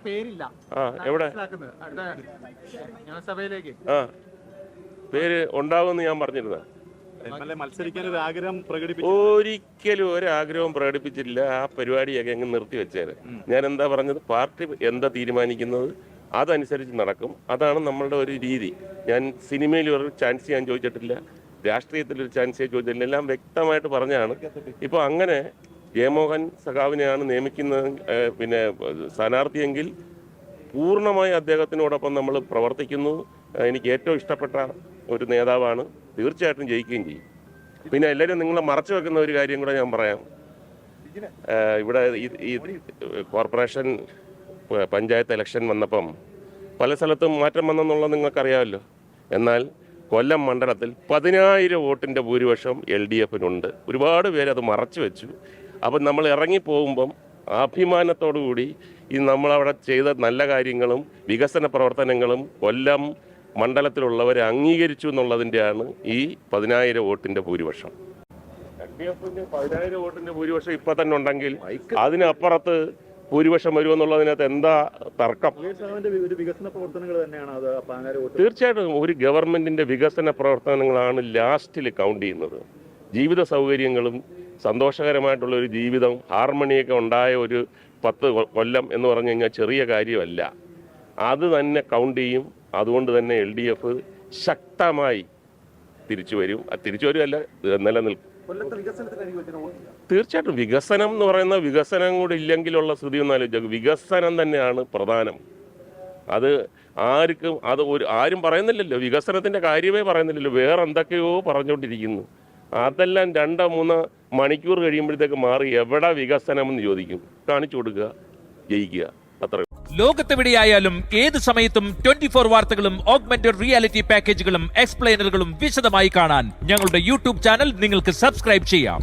പേരില്ല. എവിടെ നിയമസഭയിലേക്ക് പേര് ഉണ്ടാവുമെന്ന് ഞാൻ പറഞ്ഞിരുന്ന മത്സരിക്കാൻ ഒരു ആഗ്രഹം ഒരിക്കലും ഒരാഗ്രഹവും പ്രകടിപ്പിച്ചില്ല. ആ പരിപാടിയൊക്കെ അങ്ങ് നിർത്തിവെച്ചേര്. ഞാൻ എന്താ പറഞ്ഞത്, പാർട്ടി എന്താ തീരുമാനിക്കുന്നത് അതനുസരിച്ച് നടക്കും. അതാണ് നമ്മളുടെ ഒരു രീതി. ഞാൻ സിനിമയിൽ ഒരു ചാൻസ് ഞാൻ ചോദിച്ചിട്ടില്ല, രാഷ്ട്രീയത്തിലൊരു ചാൻസേ ചോദിച്ചിട്ടില്ല. എല്ലാം വ്യക്തമായിട്ട് പറഞ്ഞാണ്. ഇപ്പോൾ അങ്ങനെ ജയമോഹൻ സഖാവിനെയാണ് നിയമിക്കുന്നത് പിന്നെ സ്ഥാനാർത്ഥിയെങ്കിൽ പൂർണ്ണമായി അദ്ദേഹത്തിനോടൊപ്പം നമ്മൾ പ്രവർത്തിക്കുന്നു. എനിക്ക് ഏറ്റവും ഇഷ്ടപ്പെട്ട ഒരു നേതാവാണ്. തീർച്ചയായിട്ടും ജയിക്കുകയും ചെയ്യും. പിന്നെ എല്ലാവരും നിങ്ങളെ മറച്ചു വെക്കുന്ന ഒരു കാര്യം കൂടെ ഞാൻ പറയാം. ഇവിടെ ഈ കോർപ്പറേഷൻ പഞ്ചായത്ത് ഇലക്ഷൻ വന്നപ്പം പല സ്ഥലത്തും മാറ്റം വന്നെന്നുള്ളത് നിങ്ങൾക്കറിയാമല്ലോ. എന്നാൽ കൊല്ലം മണ്ഡലത്തിൽ 10,000 വോട്ടിൻ്റെ ഭൂരിപക്ഷം LDFനുണ്ട്. ഒരുപാട് പേരത് മറച്ചു വെച്ചു. അപ്പം നമ്മൾ ഇറങ്ങിപ്പോകുമ്പം അഭിമാനത്തോടു കൂടി ഈ നമ്മളവിടെ ചെയ്ത നല്ല കാര്യങ്ങളും വികസന പ്രവർത്തനങ്ങളും കൊല്ലം മണ്ഡലത്തിലുള്ളവരെ അംഗീകരിച്ചു എന്നുള്ളതിൻ്റെയാണ് ഈ 10,000 വോട്ടിൻ്റെ ഭൂരിപക്ഷം. LDFിൻ്റെ 10,000 വോട്ടിൻ്റെ ഭൂരിപക്ഷം ഇപ്പം തന്നെ ഉണ്ടെങ്കിൽ അതിനപ്പുറത്ത് ഭൂരിപക്ഷം വരുമെന്നുള്ളതിനകത്ത് എന്താ തർക്കം? തീർച്ചയായിട്ടും ഒരു ഗവൺമെൻറ്റിൻ്റെ വികസന പ്രവർത്തനങ്ങളാണ് ലാസ്റ്റിൽ കൗണ്ട് ചെയ്യുന്നത്. ജീവിത സൗകര്യങ്ങളും സന്തോഷകരമായിട്ടുള്ള ഒരു ജീവിതം, ഹാർമണിയൊക്കെ ഉണ്ടായ ഒരു 10 കൊല്ലം എന്ന് പറഞ്ഞു കഴിഞ്ഞാൽ ചെറിയ കാര്യമല്ല. അത് തന്നെ കൗണ്ട് ചെയ്യും. അതുകൊണ്ട് തന്നെ LDF ശക്തമായി തിരിച്ചു വരുമല്ല, നിലനിൽക്കും. തീർച്ചയായിട്ടും വികസനം എന്ന് പറയുന്ന വികസനം കൂടി ഇല്ലെങ്കിലുള്ള സ്ഥിതി ഒന്ന് ആലോചിക്കുക. വികസനം തന്നെയാണ് പ്രധാനം. അത് ആരും പറയുന്നില്ലല്ലോ, വികസനത്തിൻ്റെ കാര്യമേ പറയുന്നില്ലല്ലോ. വേറെ എന്തൊക്കെയോ പറഞ്ഞുകൊണ്ടിരിക്കുന്നു. അതെല്ലാം 2-3 മണിക്കൂർ കഴിയുമ്പോഴത്തേക്ക് മാറി എവിടെ വികസനം എന്ന് ചോദിക്കും. കാണിച്ചു കൊടുക്കുക, ജയിക്കുക, അത്ര. ലോകത്തെവിടെയായാലും ഏത് സമയത്തും 24 വാർത്തകളും ഓഗ്മെന്റഡ് റിയാലിറ്റി പാക്കേജുകളും എക്സ്പ്ലെയിനറുകളും വിശദമായി കാണാൻ ഞങ്ങളുടെ YouTube ചാനൽ നിങ്ങൾക്ക് സബ്സ്ക്രൈബ് ചെയ്യാം.